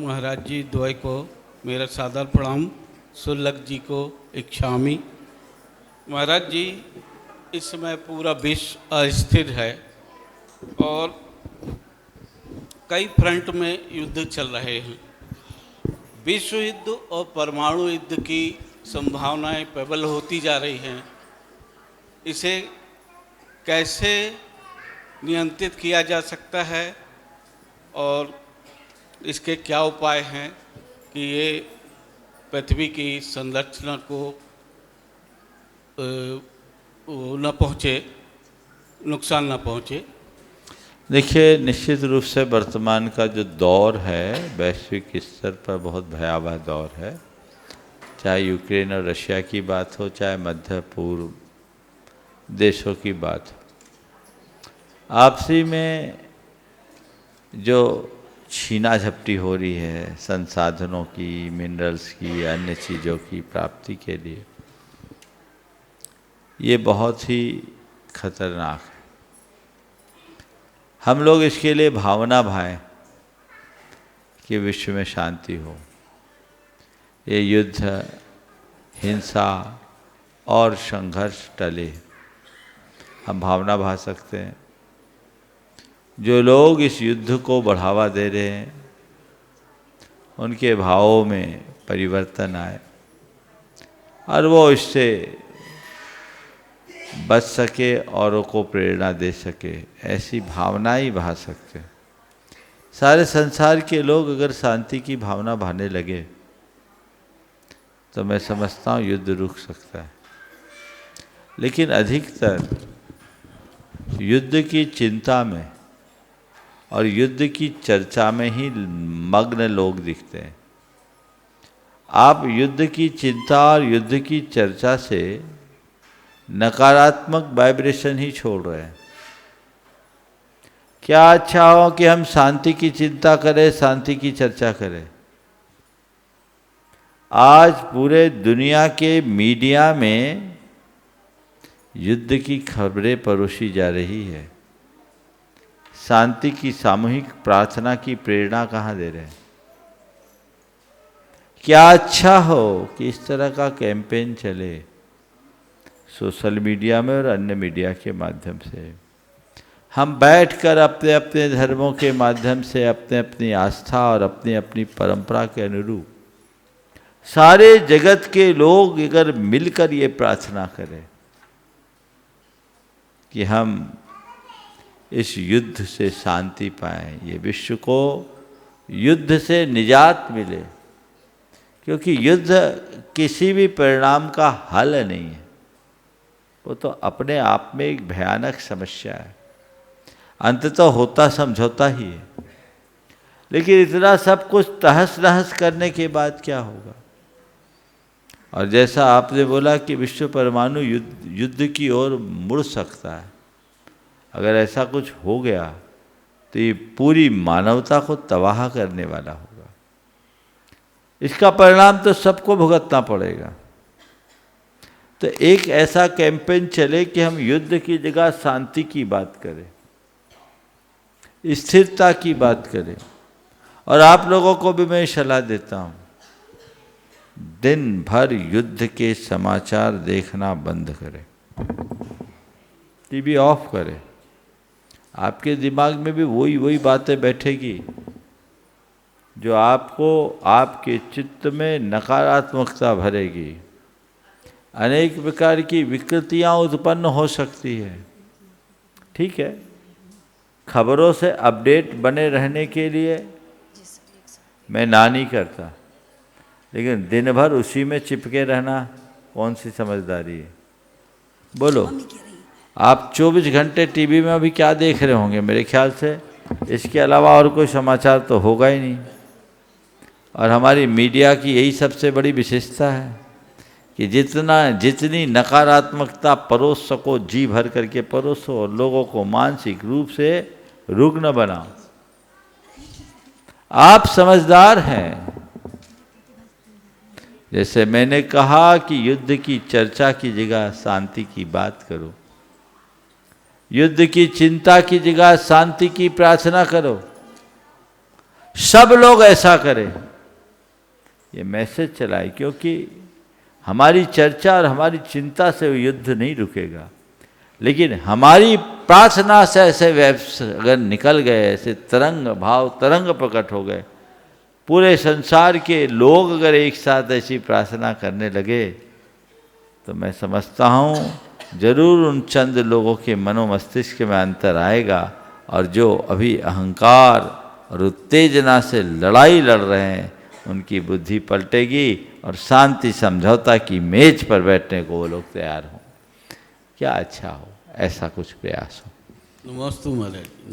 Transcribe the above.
महाराज जी द्वय को मेरा सादर प्रणाम, सुलभ जी को इच्छामी। महाराज जी, इस समय पूरा विश्व अस्थिर है और कई फ्रंट में युद्ध चल रहे हैं। विश्व युद्ध और परमाणु युद्ध की संभावनाएं प्रबल होती जा रही हैं। इसे कैसे नियंत्रित किया जा सकता है और इसके क्या उपाय हैं कि ये पृथ्वी की संरचना को न पहुँचे, नुकसान न पहुँचे? देखिए, निश्चित रूप से वर्तमान का जो दौर है वैश्विक स्तर पर बहुत भयावह दौर है। चाहे यूक्रेन और रशिया की बात हो, चाहे मध्य पूर्व देशों की बात हो, आपसी में जो छीना झपटी हो रही है संसाधनों की, मिनरल्स की, अन्य चीज़ों की प्राप्ति के लिए, ये बहुत ही खतरनाक है। हम लोग इसके लिए भावना भाएं कि विश्व में शांति हो, ये युद्ध, हिंसा और संघर्ष टले। हम भावना भा सकते हैं। जो लोग इस युद्ध को बढ़ावा दे रहे हैं उनके भावों में परिवर्तन आए और वो इससे बच सके, औरों को प्रेरणा दे सके, ऐसी भावना ही बहा सकते हैं। सारे संसार के लोग अगर शांति की भावना बहाने लगे तो मैं समझता हूँ युद्ध रुक सकता है। लेकिन अधिकतर युद्ध की चिंता में और युद्ध की चर्चा में ही मग्न लोग दिखते हैं। आप युद्ध की चिंता और युद्ध की चर्चा से नकारात्मक वाइब्रेशन ही छोड़ रहे हैं। क्या अच्छा हो कि हम शांति की चिंता करें, शांति की चर्चा करें? आज पूरे दुनिया के मीडिया में युद्ध की खबरें परोसी जा रही है। शांति की सामूहिक प्रार्थना की प्रेरणा कहाँ दे रहे हैं? क्या अच्छा हो कि इस तरह का कैंपेन चले सोशल मीडिया में और अन्य मीडिया के माध्यम से। हम बैठकर अपने अपने धर्मों के माध्यम से अपने अपनी आस्था और अपनी अपनी परंपरा के अनुरूप सारे जगत के लोग अगर मिलकर ये प्रार्थना करें कि हम इस युद्ध से शांति पाएं, ये विश्व को युद्ध से निजात मिले, क्योंकि युद्ध किसी भी परिणाम का हल नहीं है। वो तो अपने आप में एक भयानक समस्या है। अंततः होता समझौता ही है। लेकिन इतना सब कुछ तहस नहस करने के बाद क्या होगा? और जैसा आपने बोला कि विश्व परमाणु युद्ध की ओर मुड़ सकता है। अगर ऐसा कुछ हो गया तो ये पूरी मानवता को तबाह करने वाला होगा। इसका परिणाम तो सबको भुगतना पड़ेगा। तो एक ऐसा कैंपेन चले कि हम युद्ध की जगह शांति की बात करें, स्थिरता की बात करें। और आप लोगों को भी मैं सलाह देता हूँ, दिन भर युद्ध के समाचार देखना बंद करें, टीवी ऑफ करें। आपके दिमाग में भी वही बातें बैठेगी जो आपको आपके चित्त में नकारात्मकता भरेगी। अनेक प्रकार की विकृतियां उत्पन्न हो सकती है। ठीक है, खबरों से अपडेट बने रहने के लिए मैं ना नहीं करता, लेकिन दिन भर उसी में चिपके रहना कौन सी समझदारी है? बोलो, आप 24 घंटे टीवी में अभी क्या देख रहे होंगे? मेरे ख्याल से इसके अलावा और कोई समाचार तो होगा ही नहीं। और हमारी मीडिया की यही सबसे बड़ी विशेषता है कि जितनी नकारात्मकता परोस सको, जी भर करके परोसो और लोगों को मानसिक रूप से रुग्ण बनाओ। आप समझदार हैं। जैसे मैंने कहा कि युद्ध की चर्चा की जगह शांति की बात करो, युद्ध की चिंता की जगह शांति की प्रार्थना करो। सब लोग ऐसा करें, ये मैसेज चलाए, क्योंकि हमारी चर्चा और हमारी चिंता से वो युद्ध नहीं रुकेगा, लेकिन हमारी प्रार्थना से ऐसे वेव्स अगर निकल गए, ऐसे तरंग भाव तरंग प्रकट हो गए, पूरे संसार के लोग अगर एक साथ ऐसी प्रार्थना करने लगे, तो मैं समझता हूँ जरूर उन चंद लोगों के मनोमस्तिष्क में अंतर आएगा, और जो अभी अहंकार और उत्तेजना से लड़ाई लड़ रहे हैं उनकी बुद्धि पलटेगी और शांति समझौता की मेज पर बैठने को वो लोग तैयार हों। क्या अच्छा हो, ऐसा कुछ प्रयास हो। नमस्ते महाराज।